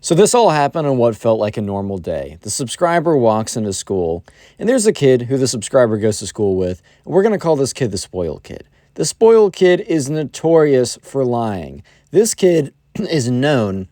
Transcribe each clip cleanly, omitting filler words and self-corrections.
So this all happened on what felt like a normal day. The subscriber walks into school, and there's a kid who the subscriber goes to school with, and we're going to call this kid the spoiled kid. The spoiled kid is notorious for lying. This kid is known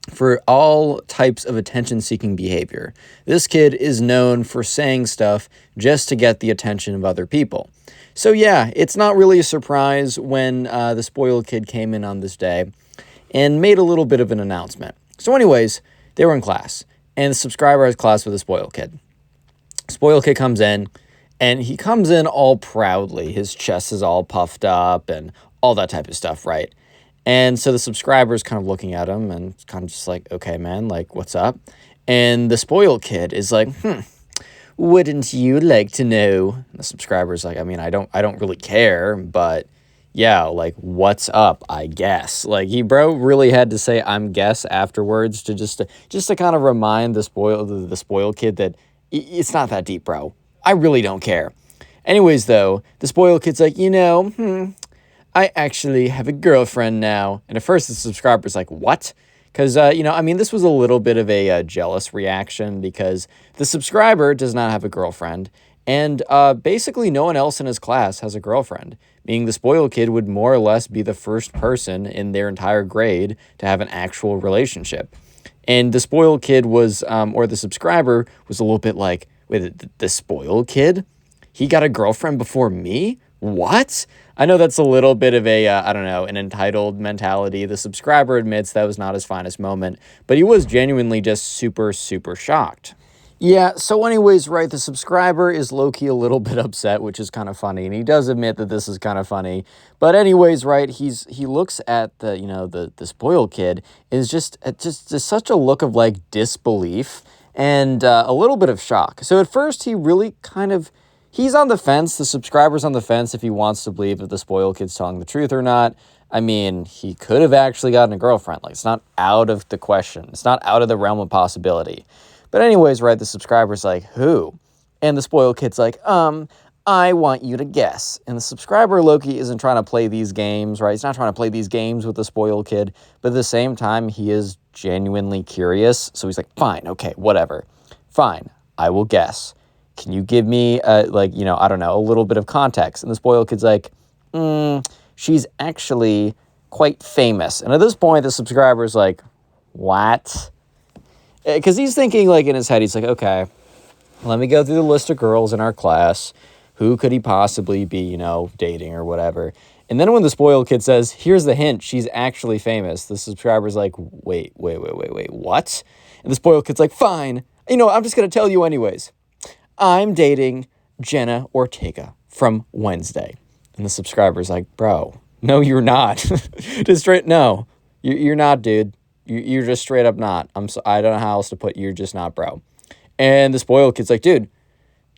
for all types of attention-seeking behavior. This kid is known for saying stuff just to get the attention of other people. So yeah, it's not really a surprise when the spoiled kid came in on this day and made a little bit of an announcement. So anyways, they were in class, and the subscriber has class with a spoiled kid. Spoiled kid comes in, and he comes in all proudly. His chest is all puffed up and all that type of stuff, right? And so the subscriber is kind of looking at him and kind of just like, okay, man, like, what's up? And the spoiled kid is like, wouldn't you like to know? And the subscriber's like, I mean, I don't really care, but yeah, like, what's up, I guess. Like, bro really had to say, I'm guess afterwards to just to kind of remind the spoiled kid that it's not that deep, bro. I really don't care. Anyways, though, the spoiled kid's like, I actually have a girlfriend now. And at first the subscriber's like, what? Because, this was a little bit of a jealous reaction because the subscriber does not have a girlfriend. And basically no one else in his class has a girlfriend, meaning the spoiled kid would more or less be the first person in their entire grade to have an actual relationship. And the spoiled kid was, or the subscriber was a little bit like, wait, the spoiled kid? He got a girlfriend before me? What? I know that's a little bit of a, an entitled mentality. The subscriber admits that was not his finest moment, but he was genuinely just super, super shocked. Yeah, so anyways, right, the subscriber is low-key a little bit upset, which is kind of funny, and he does admit that this is kind of funny. But anyways, right, he looks at the spoiled kid, is just such a look of, like, disbelief and a little bit of shock. So at first, he really he's on the fence. The subscriber's on the fence if he wants to believe if the spoiled kid's telling the truth or not. I mean, he could have actually gotten a girlfriend. Like, it's not out of the question. It's not out of the realm of possibility. But anyways, right, the subscriber's like, who? And the spoiled kid's like, I want you to guess. And the subscriber, Loki, isn't trying to play these games, right? He's not trying to play these games with the spoiled kid. But at the same time, he is genuinely curious. So he's like, fine, okay, whatever. Fine, I will guess. Can you give me, a little bit of context? And the spoiled kid's like, she's actually quite famous. And at this point, the subscriber's like, what? Because he's thinking, like, in his head, he's like, okay, let me go through the list of girls in our class. Who could he possibly be, dating or whatever? And then when the spoiled kid says, here's the hint, she's actually famous, the subscriber's like, wait, what? And the spoiled kid's like, fine, I'm just going to tell you anyways. I'm dating Jenna Ortega from Wednesday. And the subscriber's like, bro, no, you're not. Just straight, no, you're not, dude. You're just straight up not. I don't know how else to put you're just not, bro. And the spoiled kid's like, dude,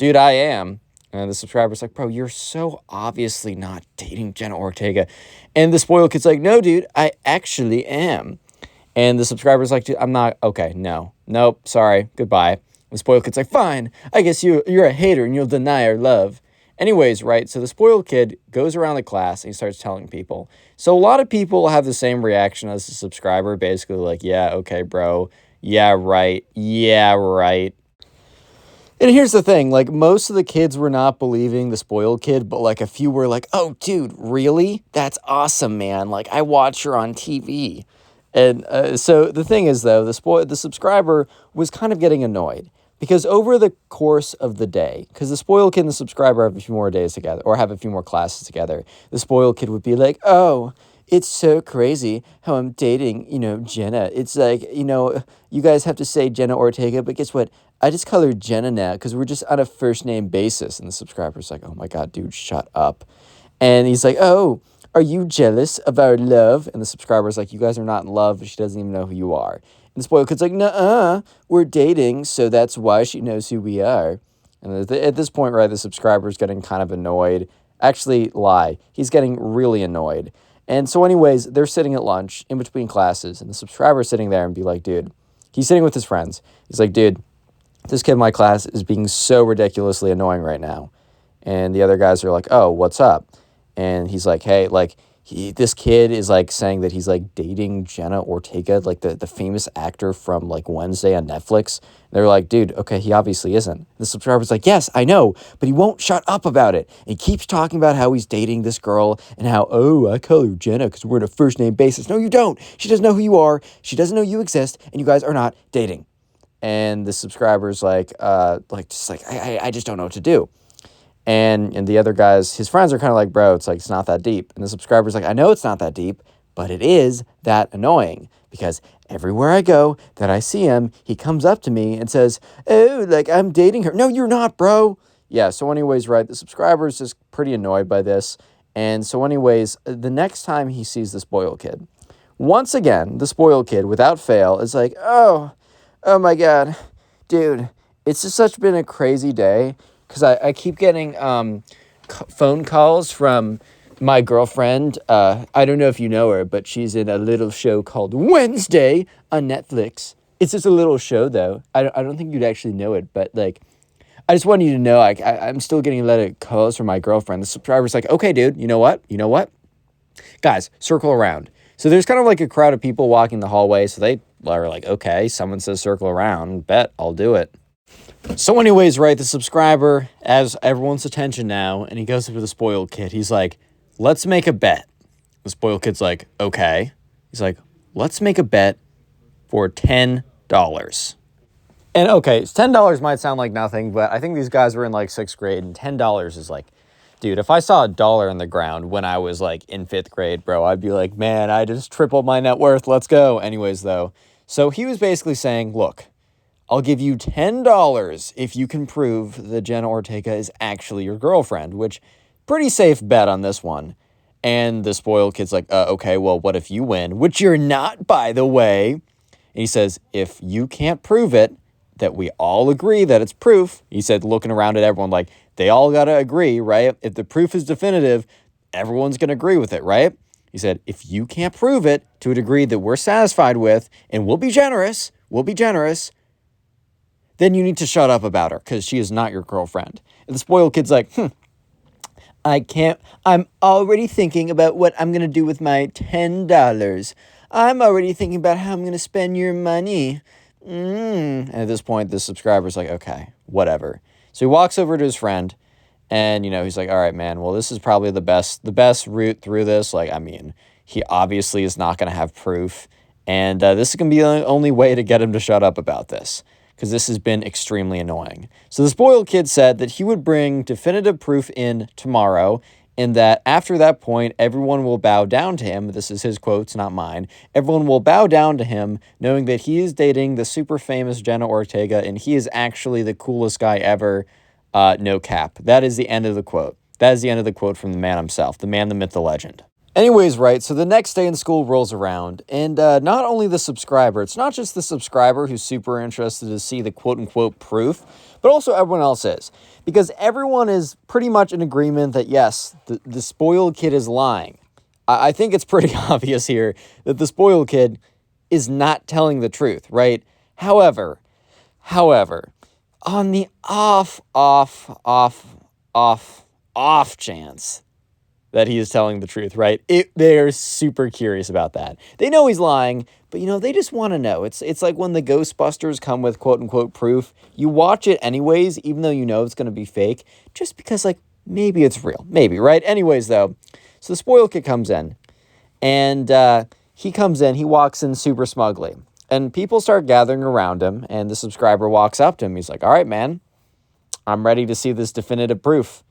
I am. And the subscriber's like, bro, you're so obviously not dating Jenna Ortega. And the spoiled kid's like, no, dude, I actually am. And the subscriber's like, dude, I'm not. Okay, no. Nope, sorry, goodbye. And the spoiled kid's like, fine, I guess you're a hater and you'll deny our love. Anyways, right, so the spoiled kid goes around the class and he starts telling people. So a lot of people have the same reaction as the subscriber, basically like, yeah, okay, bro, yeah, right. And here's the thing, like, most of the kids were not believing the spoiled kid, but, like, a few were like, oh, dude, really? That's awesome, man. Like, I watch her on TV. And so the thing is, though, the subscriber was kind of getting annoyed. Because over the course of the day, because the spoiled kid and the subscriber have a few more days together, or have a few more classes together, the spoiled kid would be like, oh, it's so crazy how I'm dating, Jenna. It's like, you guys have to say Jenna Ortega, but guess what? I just call her Jenna now because we're just on a first name basis. And the subscriber's like, oh my God, dude, shut up. And he's like, oh, are you jealous of our love? And the subscriber's like, you guys are not in love. She doesn't even know who you are. And the spoiled kid's like, nuh-uh, we're dating, so that's why she knows who we are. And at this point, right, the subscriber's getting kind of annoyed. Actually, lie. He's getting really annoyed. And so anyways, they're sitting at lunch in between classes, and the subscriber's sitting there and be like, dude, he's sitting with his friends. He's like, dude, this kid in my class is being so ridiculously annoying right now. And the other guys are like, oh, what's up? And he's like, hey, like, this kid is like saying that he's like dating Jenna Ortega, like the famous actor from like Wednesday on Netflix. And they're like, dude, okay, he obviously isn't. The subscriber's like, yes, I know, but he won't shut up about it. And he keeps talking about how he's dating this girl and how, oh, I call her Jenna because we're on a first name basis. No, you don't. She doesn't know who you are. She doesn't know you exist, and you guys are not dating. And the subscriber's like, I just don't know what to do. And the other guys, his friends are kind of like, bro, it's not that deep. And the subscriber's like, I know it's not that deep, but it is that annoying because everywhere I go that I see him, he comes up to me and says, oh, like I'm dating her. No, you're not, bro. Yeah, so anyways, right, the subscriber's just pretty annoyed by this. And so anyways, the next time he sees the spoiled kid, once again, the spoiled kid, without fail, is like, oh my God, dude, it's just been a crazy day. Because I keep getting phone calls from my girlfriend. I don't know if you know her, but she's in a little show called Wednesday on Netflix. It's just a little show, though. I don't think you'd actually know it, but, like, I just want you to know, I'm still getting a lot of calls from my girlfriend. The subscriber's like, okay, dude, you know what? Guys, circle around. So there's kind of like a crowd of people walking the hallway, so they are like, okay, someone says circle around. Bet, I'll do it. So anyways, right, the subscriber has everyone's attention now, and he goes up to the spoiled kid. He's like, let's make a bet. The spoiled kid's like, okay. He's like, let's make a bet for $10. And okay, $10 might sound like nothing, but I think these guys were in like 6th grade, and $10 is like, dude, if I saw a dollar on the ground when I was like in 5th grade, bro, I'd be like, man, I just tripled my net worth. Let's go. Anyways, though, so he was basically saying, look, I'll give you $10 if you can prove that Jenna Ortega is actually your girlfriend, which pretty safe bet on this one. And the spoiled kid's like, okay, well, what if you win? Which you're not, by the way. And he says, if you can't prove it, that we all agree that it's proof. He said, looking around at everyone like, they all got to agree, right? If the proof is definitive, everyone's going to agree with it, right? He said, if you can't prove it to a degree that we're satisfied with, and we'll be generous, then you need to shut up about her because she is not your girlfriend. And the spoiled kid's like, I can't. I'm already thinking about what I'm going to do with my $10. I'm already thinking about how I'm going to spend your money. And at this point, the subscriber's like, okay, whatever. So he walks over to his friend and, he's like, all right, man, well, this is probably the best route through this. Like, I mean, he obviously is not going to have proof. And this is going to be the only way to get him to shut up about this, because this has been extremely annoying. So the spoiled kid said that he would bring definitive proof in tomorrow, and that after that point, everyone will bow down to him. This is his quotes, not mine. Everyone will bow down to him, knowing that he is dating the super famous Jenna Ortega, and he is actually the coolest guy ever. No cap. That is the end of the quote. That is the end of the quote from the man himself, the man, the myth, the legend. Anyways, right, so the next day in school rolls around, and not only the subscriber, it's not just the subscriber who's super interested to see the quote-unquote proof, but also everyone else is. Because everyone is pretty much in agreement that, yes, the spoiled kid is lying. I think it's pretty obvious here that the spoiled kid is not telling the truth, right? However, on the off chance that he is telling the truth, right? They're super curious about that. They know he's lying, but, they just want to know. It's like when the Ghostbusters come with quote-unquote proof. You watch it anyways, even though you know it's going to be fake, just because, like, maybe it's real. Maybe, right? Anyways, though, so the spoiled kid comes in, and he walks in super smugly. And people start gathering around him, and the subscriber walks up to him. He's like, all right, man, I'm ready to see this definitive proof.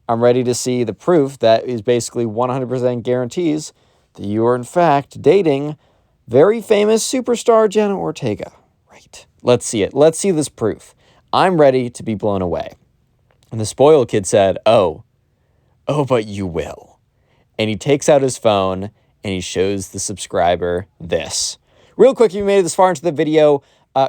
I'm ready to see the proof that is basically 100% guarantees that you are, in fact, dating very famous superstar Jenna Ortega. Right. Let's see it. Let's see this proof. I'm ready to be blown away. And the spoiled kid said, oh, but you will. And he takes out his phone and he shows the subscriber this. Real quick, if you made it this far into the video,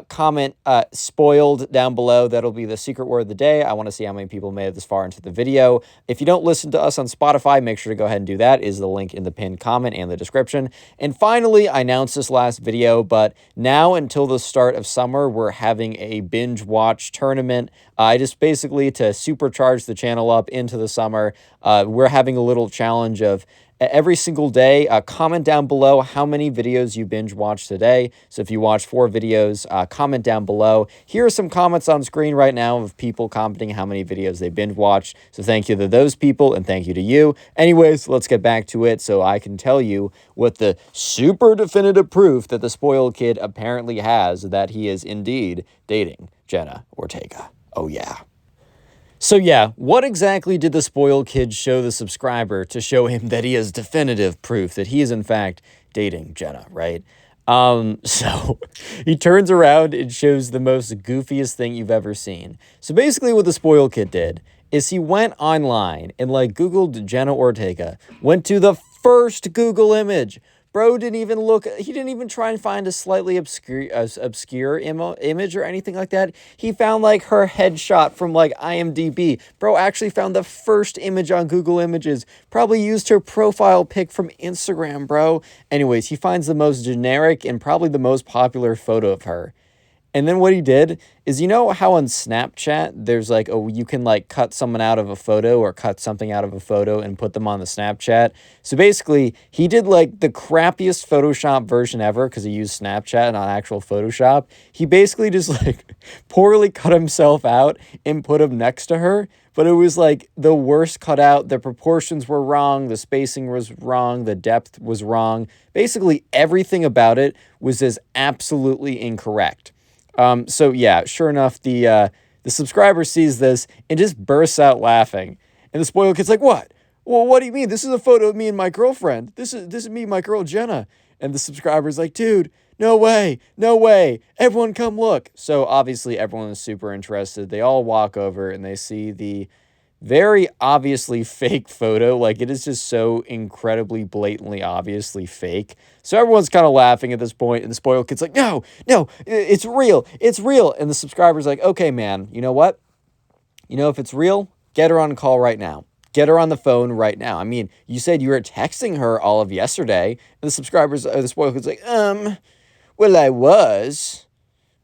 comment spoiled down below. That'll be the secret word of the day. I want to see how many people made it this far into the video. If you don't listen to us on Spotify, make sure to go ahead and do that. Is the link in the pinned comment and the description. And finally, I announced this last video, but now until the start of summer, we're having a binge watch tournament. Just basically to supercharge the channel up into the summer, we're having a little challenge of every single day. Comment down below how many videos you binge watched today. So if you watched 4 videos, comment down below. Here are some comments on screen right now of people commenting how many videos they binge watched. So thank you to those people and thank you to you. Anyways, let's get back to it so I can tell you what the super definitive proof that the spoiled kid apparently has that he is indeed dating Jenna Ortega. Oh yeah. So yeah, what exactly did the spoiled kid show the subscriber to show him that he has definitive proof that he is in fact dating Jenna, right? So he turns around and shows the most goofiest thing you've ever seen. So basically what the spoiled kid did is he went online and like Googled Jenna Ortega, went to the first Google image. Bro didn't even look, he didn't even try and find a slightly obscure image or anything like that. He found like her headshot from like IMDb. Bro actually found the first image on Google Images. Probably used her profile pic from Instagram, bro. Anyways, he finds the most generic and probably the most popular photo of her. And then what he did is, you know how on Snapchat, there's like, oh, you can like cut someone out of a photo or cut something out of a photo and put them on the Snapchat. So basically, he did like the crappiest Photoshop version ever because he used Snapchat, not actual Photoshop. He basically just like poorly cut himself out and put him next to her. But it was like the worst cutout. The proportions were wrong. The spacing was wrong. The depth was wrong. Basically, everything about it was just absolutely incorrect. So yeah, sure enough, the subscriber sees this and just bursts out laughing. And the spoiled kid's like, "What? Well, what do you mean? This is a photo of me and my girlfriend. This is me and my girl Jenna." And the subscriber's like, "Dude, no way, no way. Everyone come look." So obviously everyone is super interested. They all walk over and they see the very obviously fake photo. Like, it is just so incredibly blatantly obviously fake. So everyone's kind of laughing at this point, and the spoiled kid's like, no, it's real, it's real. And the subscriber's like, okay, man, you know what? You know, if it's real, get her on a call right now. Get her on the phone right now. I mean, you said you were texting her all of yesterday, and the spoiled kid's like, well, I was,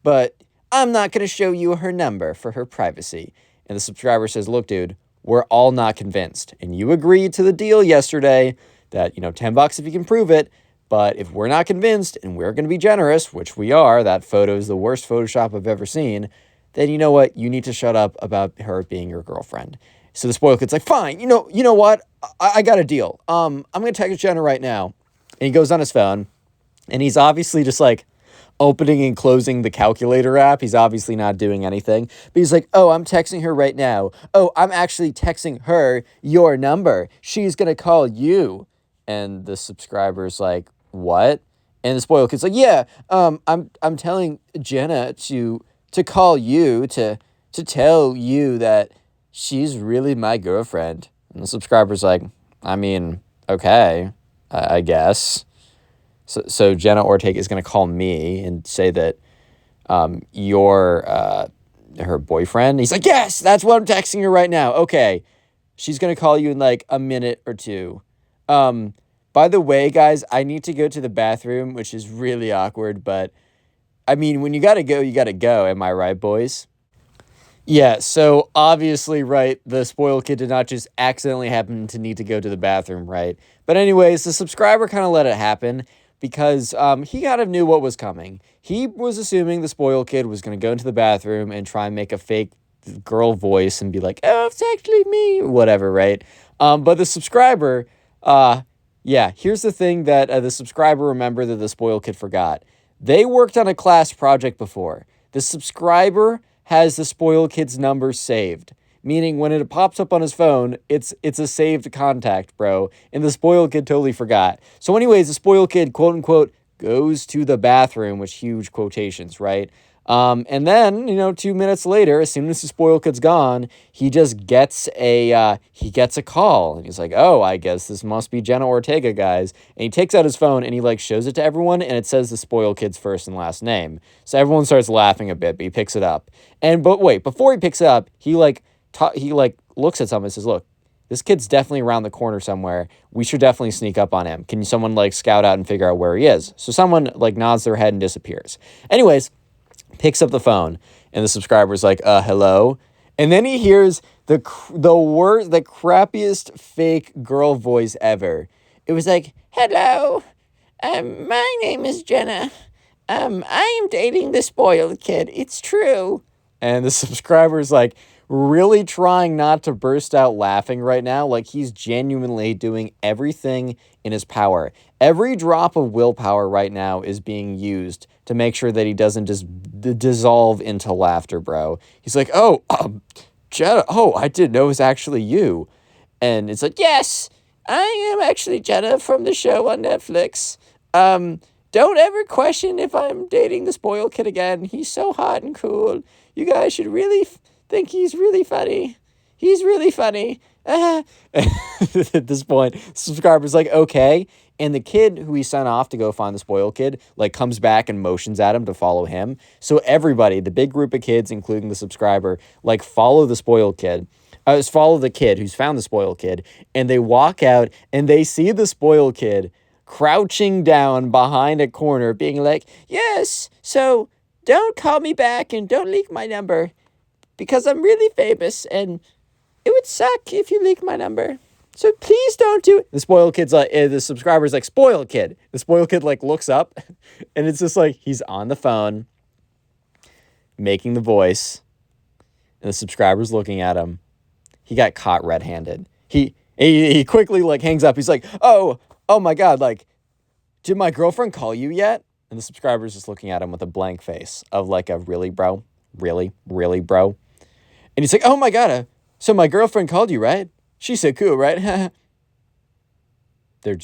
but I'm not going to show you her number for her privacy. And the subscriber says, look, dude, we're all not convinced. And you agreed to the deal yesterday that, you know, $10 if you can prove it. But if we're not convinced and we're going to be generous, which we are, that photo is the worst Photoshop I've ever seen, then you know what? You need to shut up about her being your girlfriend. So the spoiled kid's like, fine, you know what? I got a deal. I'm going to text Jenna right now. And he goes on his phone and he's obviously just like, opening and closing the calculator app. He's obviously not doing anything. But he's like, oh, I'm texting her right now. Oh, I'm actually texting her your number. She's going to call you. And the subscriber's like, what? And the spoiled kid's like, yeah, I'm telling Jenna to call you to tell you that she's really my girlfriend. And the subscriber's like, I mean, okay, I guess. So Jenna Ortega is going to call me and say that you're her boyfriend. He's like, yes, that's what I'm texting her right now. Okay, she's going to call you in like a minute or two. By the way, guys, I need to go to the bathroom, which is really awkward. But, I mean, when you got to go, you got to go. Am I right, boys? Yeah, so obviously, right, the spoiled kid did not just accidentally happen to need to go to the bathroom, right? But anyways, the subscriber kind of let it happen. Because he kind of knew what was coming. He was assuming the spoiled kid was going to go into the bathroom and try and make a fake girl voice and be like, oh, it's actually me, or whatever, right? But the subscriber, yeah, here's the thing that the subscriber remembered that the spoiled kid forgot. They worked on a class project before. The subscriber has the spoiled kid's number saved. Meaning when it pops up on his phone, it's a saved contact, bro. And the spoiled kid totally forgot. So anyways, the spoiled kid, quote unquote, goes to the bathroom, with huge quotations, right? And then, 2 minutes later, as soon as the spoiled kid's gone, he just gets a call. And he's like, oh, I guess this must be Jenna Ortega, guys. And he takes out his phone and he like shows it to everyone, and it says the spoiled kid's first and last name. So everyone starts laughing a bit, but he picks it up. But wait, before he picks it up, he looks at someone and says, look, this kid's definitely around the corner somewhere. We should definitely sneak up on him. Can someone scout out and figure out where he is? So someone nods their head and disappears. Anyways, picks up the phone and the subscriber's like, hello. And then he hears the crappiest fake girl voice ever. It was like, hello, my name is Jenna. I am dating the spoiled kid. It's true. And the subscriber's like really trying not to burst out laughing right now. Like he's genuinely doing everything in his power. Every drop of willpower right now is being used to make sure that he doesn't just dissolve into laughter, bro. He's like, oh, Jenna, oh, I didn't know it was actually you. And it's like, yes, I am actually Jenna from the show on Netflix. Don't ever question if I'm dating the spoiled kid again. He's so hot and cool. You guys should really think he's really funny. He's really funny. At this point, subscriber's like, okay. And the kid who he sent off to go find the spoiled kid, like, comes back and motions at him to follow him. So everybody, the big group of kids, including the subscriber, like, follow the spoiled kid. Follow the kid who's found the spoiled kid. And they walk out and they see the spoiled kid crouching down behind a corner, being like, yes, so don't call me back and don't leak my number because I'm really famous and it would suck if you leak my number. So please don't do it. The spoiled kid's like, the subscriber's like, spoiled kid. The spoiled kid like looks up and it's just like, he's on the phone making the voice and the subscriber's looking at him. He got caught red-handed. He quickly like hangs up. He's like, oh my God, like, did my girlfriend call you yet? And the subscriber's just looking at him with a blank face of like a really, bro? Really, bro? And he's like, oh my God, so my girlfriend called you, right? She's so cool, right? They're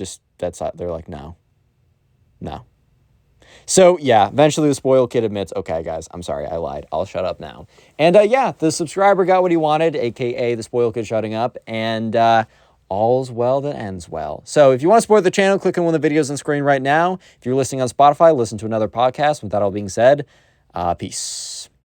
like, no. So yeah, eventually the spoiled kid admits, okay, guys, I'm sorry, I lied. I'll shut up now. And yeah, the subscriber got what he wanted, aka the spoiled kid shutting up, and all's well that ends well. So if you want to support the channel, click on one of the videos on screen right now. If you're listening on Spotify, listen to another podcast. With that all being said, peace.